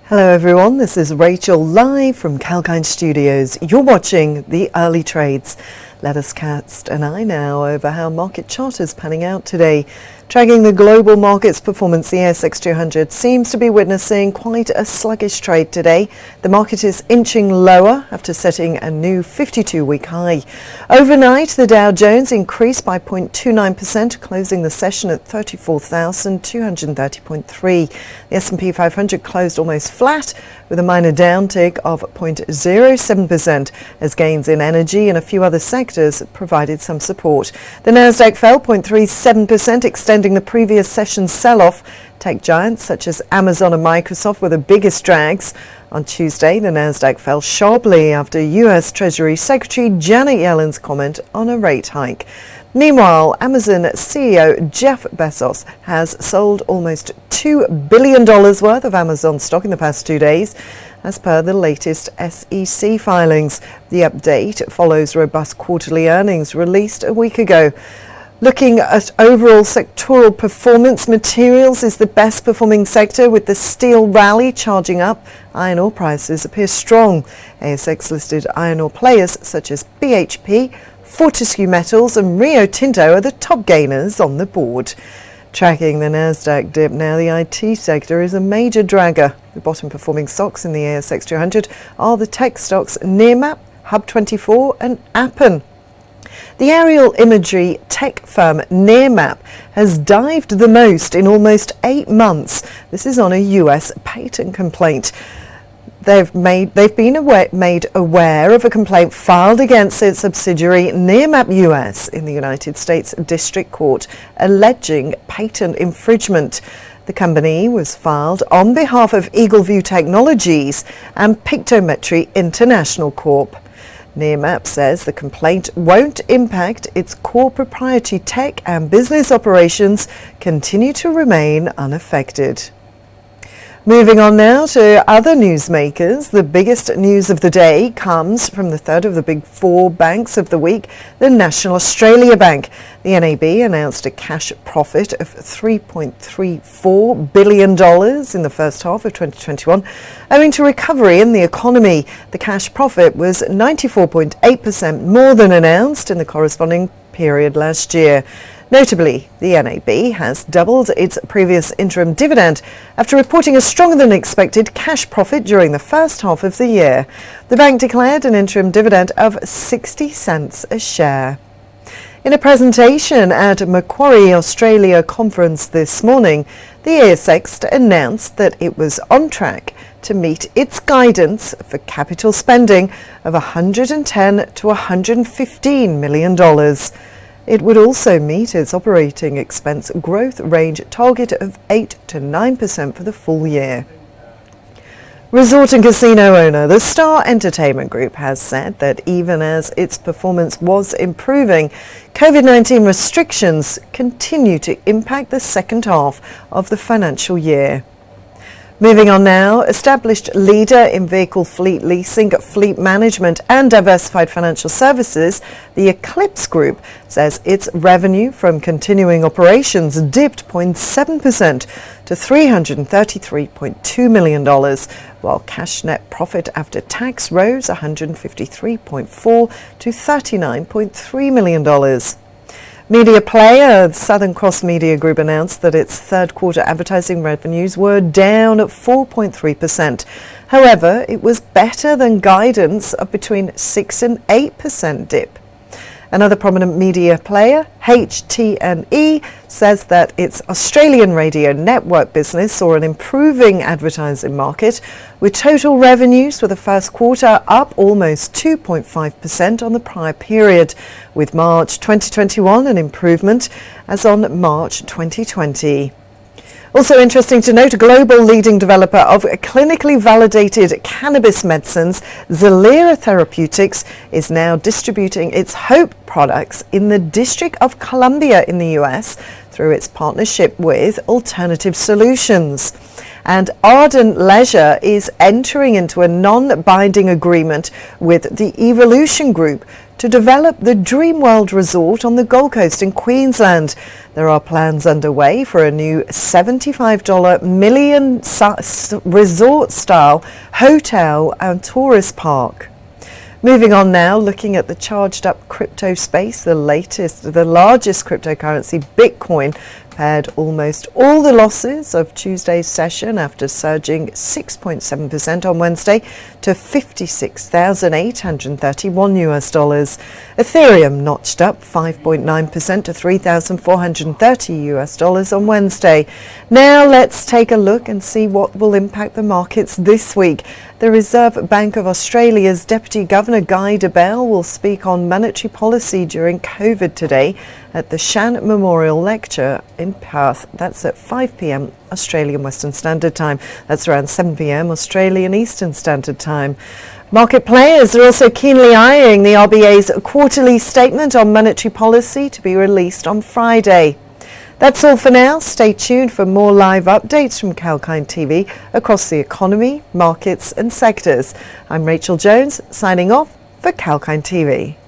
Hello everyone, this is Rachel live from Kalkine Studios. You're watching the early trades. Let us cast an eye now over how market chart is panning out today. Tracking the global markets performance, the ASX 200 seems to be witnessing quite a sluggish trade today. The market is inching lower after setting a new 52-week high. Overnight, the Dow Jones increased by 0.29%, closing the session at 34,230.3. The S&P 500 closed almost flat, with a minor downtick of 0.07%, as gains in energy and a few other sectors provided some support. The NASDAQ fell 0.37%, extending the previous session's sell-off. Tech giants such as Amazon and Microsoft were the biggest drags. On Tuesday, the NASDAQ fell sharply after U.S. Treasury Secretary Janet Yellen's comment on a rate hike. Meanwhile, Amazon CEO Jeff Bezos has sold almost $2 billion worth of Amazon stock in the past 2 days, as per the latest SEC filings. The update follows robust quarterly earnings released a week ago. Looking at overall sectoral performance, materials is the best performing sector, with the steel rally charging up. Iron ore prices appear strong. ASX listed iron ore players such as BHP, Fortescue Metals and Tinto are the top gainers on the board. Tracking the NASDAQ dip now, the IT sector is a major dragger. The bottom performing stocks in the ASX 200 are the tech stocks Nearmap, Hub24 and Appen. The aerial imagery tech firm Nearmap has dived the most in almost 8 months. This is on a US patent complaint. They've been made aware of a complaint filed against its subsidiary Nearmap US in the United States District Court, alleging patent infringement. The company was filed on behalf of Eagleview Technologies and Pictometry International Corp. Nearmap says the complaint won't impact its core proprietary tech and business operations continue to remain unaffected. Moving on now to other newsmakers. The biggest news of the day comes from the third of the big four banks of the week, the National Australia Bank. The NAB announced a cash profit of $3.34 billion in the first half of 2021, owing to recovery in the economy. The cash profit was 94.8% more than announced in the corresponding period last year. Notably, the NAB has doubled its previous interim dividend after reporting a stronger than expected cash profit during the first half of the year. The bank declared an interim dividend of 60 cents a share. In a presentation at Macquarie Australia conference this morning, the ASX announced that it was on track to meet its guidance for capital spending of $110 to $115 million. It would also meet its operating expense growth range target of 8 to 9% for the full year. Resort and casino owner the Star Entertainment Group has said that even as its performance was improving, COVID-19 restrictions continue to impact the second half of the financial year. Moving on now, established leader in vehicle fleet leasing, fleet management and diversified financial services, the Eclipse Group says its revenue from continuing operations dipped 0.7% to $333.2 million, while cash net profit after tax rose 153.4% to $39.3 million. Media player Southern Cross Media Group announced that its third quarter advertising revenues were down 4.3%. However, it was better than guidance of between 6 and 8% dip. Another prominent media player, HT&E, says that its Australian radio network business saw an improving advertising market, with total revenues for the first quarter up almost 2.5% on the prior period, with March 2021 an improvement as on March 2020. Also interesting to note, a global leading developer of clinically validated cannabis medicines, Zelera Therapeutics, is now distributing its Hope products in the District of Columbia in the US through its partnership with Alternative Solutions. And Ardent Leisure is entering into a non-binding agreement with the Evolution Group to develop the Dreamworld Resort on the Gold Coast in Queensland. There are plans underway for a new $75 million resort-style hotel and tourist park. Moving on now, looking at the charged-up crypto space, the largest cryptocurrency, Bitcoin, pared almost all the losses of Tuesday's session after surging 6.7% on Wednesday to $56,831. Ethereum notched up 5.9% to $3,430 on Wednesday. Now let's take a look and see what will impact the markets this week. The Reserve Bank of Australia's Deputy Governor Guy Debelle will speak on monetary policy during COVID today at the Shan Memorial Lecture in Perth. That's at 5 p.m. Australian Western Standard Time. That's around 7 p.m. Australian Eastern Standard Time. Market players are also keenly eyeing the RBA's quarterly statement on monetary policy to be released on Friday. That's all for now. Stay tuned for more live updates from Kalkine TV across the economy, markets and sectors. I'm Rachel Jones, signing off for Kalkine TV.